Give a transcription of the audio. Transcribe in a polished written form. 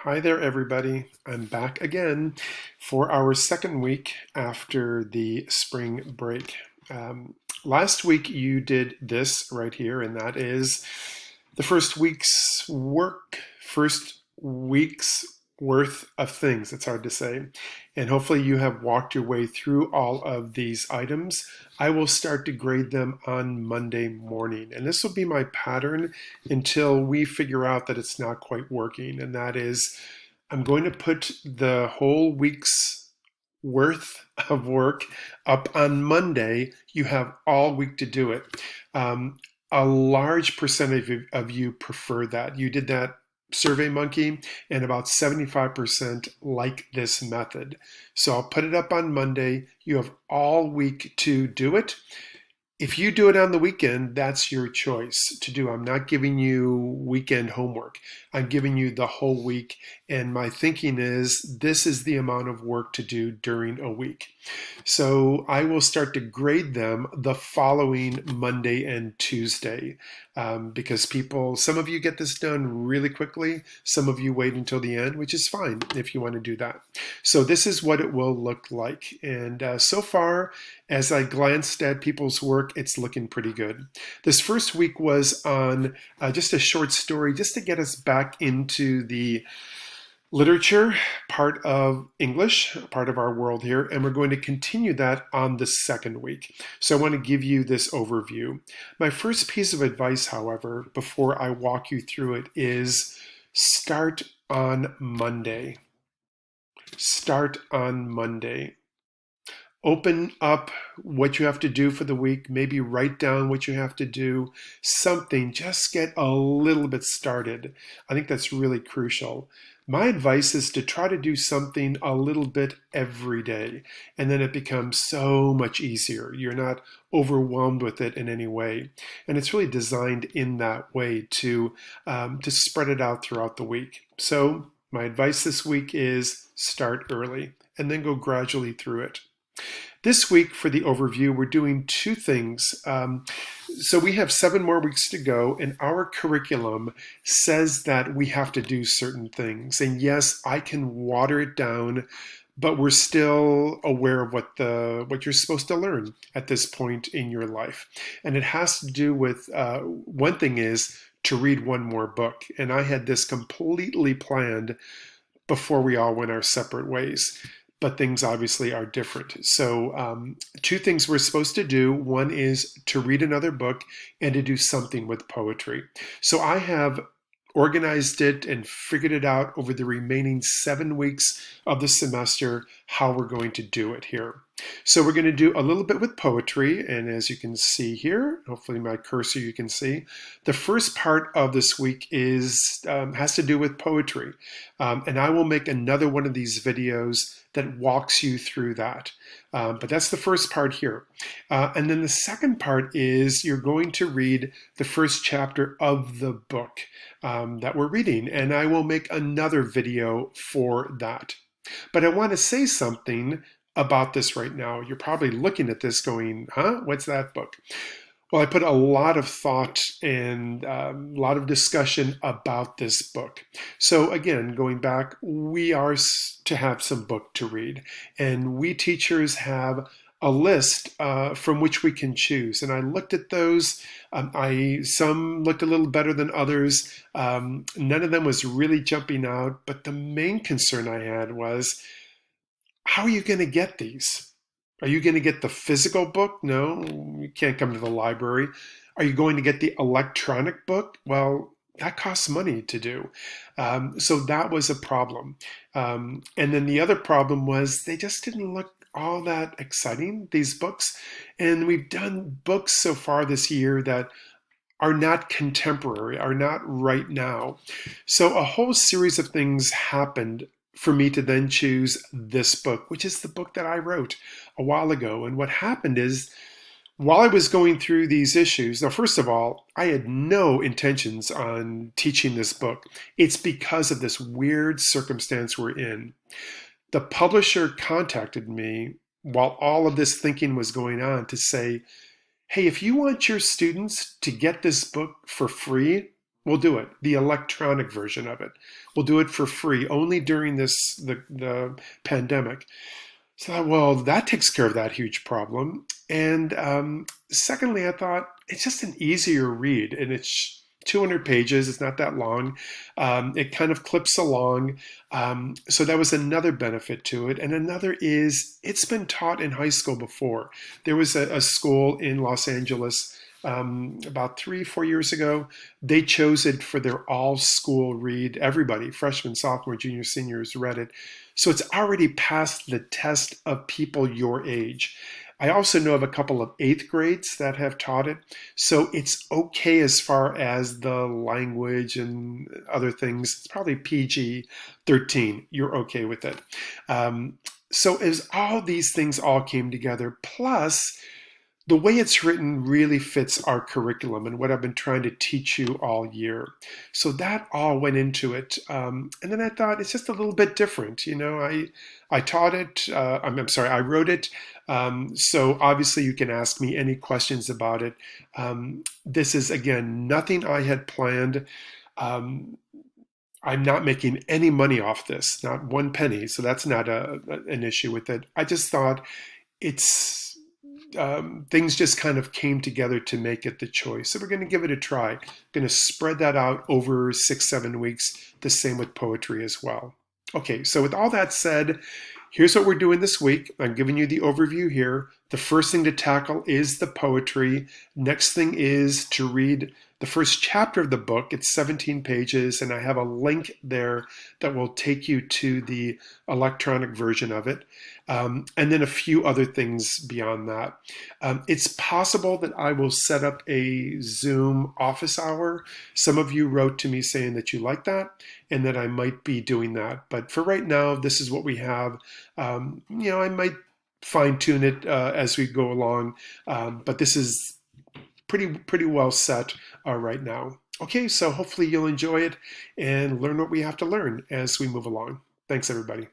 Hi there, everybody. I'm back again for our second week after the spring break. Last week you did this right here, and that is the first week's worth of things. It's hard to say. And hopefully you have walked your way through all of these items. I will start to grade them on Monday morning. And this will be my pattern until we figure out that it's not quite working. And that is, I'm going to put the whole week's worth of work up on Monday. You have all week to do it. Um, a large percentage of you prefer that. You did that SurveyMonkey, and about 75% like this method. So I'll put it up on Monday. You have all week to do it. If you do it on the weekend, that's your choice to do. I'm not giving you weekend homework. I'm giving you the whole week. And my thinking is this is the amount of work to do during a week. So I will start to grade them the following Monday and Tuesday because some of you get this done really quickly. Some of you wait until the end, which is fine if you want to do that. So this is what it will look like. And so far, as I glanced at people's work, it's looking pretty good. This first week was on just a short story, just to get us back into the literature part of English, part of our world here, and we're going to continue that on the second week. So I want to give you this overview. My first piece of advice, however, before I walk you through it is start on Monday. Start on Monday. Open up what you have to do for the week, maybe write down what you have to do, something, just get a little bit started. I think that's really crucial. My advice is to try to do something a little bit every day, and then it becomes so much easier. You're not overwhelmed with it in any way. And it's really designed in that way to spread it out throughout the week. So my advice this week is start early and then go gradually through it. This week for the overview, we're doing two things. So we have 7 more weeks to go, and our curriculum says that we have to do certain things. And yes, I can water it down, but we're still aware of what you're supposed to learn at this point in your life. And it has to do with, one thing is to read one more book. And I had this completely planned before we all went our separate ways. But things obviously are different. So 2 things we're supposed to do. One is to read another book and to do something with poetry. So I have organized it and figured it out over the remaining 7 weeks of the semester how we're going to do it here. So we're going to do a little bit with poetry, and as you can see here, hopefully my cursor you can see, the first part of this week has to do with poetry, and I will make another one of these videos that walks you through that. But that's the first part here. And then the second part is you're going to read the first chapter of the book that we're reading, and I will make another video for that. But I want to say something about this right now. You're probably looking at this going, huh? What's that book? Well, I put a lot of thought and a lot of discussion about this book. So again, going back, we are to have some book to read. And we teachers have a list from which we can choose. And I looked at those. Some looked a little better than others. None of them was really jumping out. But the main concern I had was, how are you going to get these? Are you going to get the physical book? No, you can't come to the library. Are you going to get the electronic book? Well, that costs money to do. So that was a problem. And then the other problem was they just didn't look all that exciting, these books. And we've done books so far this year that are not contemporary, are not right now. So a whole series of things happened for me to then choose this book, which is the book that I wrote a while ago. And what happened is, while I was going through these issues, now, first of all, I had no intentions on teaching this book. It's because of this weird circumstance we're in. The publisher contacted me while all of this thinking was going on to say, hey, if you want your students to get this book for free, We'll do it. The electronic version of it. We'll do it for free only during the pandemic. So, well, that takes care of that huge problem. And secondly, I thought it's just an easier read, and it's 200 pages. It's not that long. It kind of clips along. So that was another benefit to it. And another is it's been taught in high school before. There was a school in Los Angeles about 3, 4 years ago. They chose it for their all school read. Everybody, freshmen, sophomore, junior, seniors, read it. So it's already passed the test of people your age. I also know of a couple of eighth grades that have taught it. So it's okay as far as the language and other things. It's probably PG 13. You're okay with it. So as all these things all came together, plus the way it's written really fits our curriculum and what I've been trying to teach you all year. So that all went into it. And then I thought it's just a little bit different. You know, I taught it, I'm sorry, I wrote it. So obviously you can ask me any questions about it. This is, again, nothing I had planned. I'm not making any money off this, not one penny. So that's not an issue with it. I just thought it's things just kind of came together to make it the choice. So we're going to give it a try. Going to spread that out over 6, 7 weeks. The same with poetry as well. Okay, so with all that said, here's what we're doing this week. I'm giving you the overview here. The first thing to tackle is the poetry. Next thing is to read the first chapter of the book. It's 17 pages, and I have a link there that will take you to the electronic version of it. And then a few other things beyond that. It's possible that I will set up a Zoom office hour. Some of you wrote to me saying that you like that and that I might be doing that. But for right now, this is what we have. I might fine tune it as we go along, but this is pretty well set right now. Okay, so hopefully you'll enjoy it and learn what we have to learn as we move along. Thanks, everybody.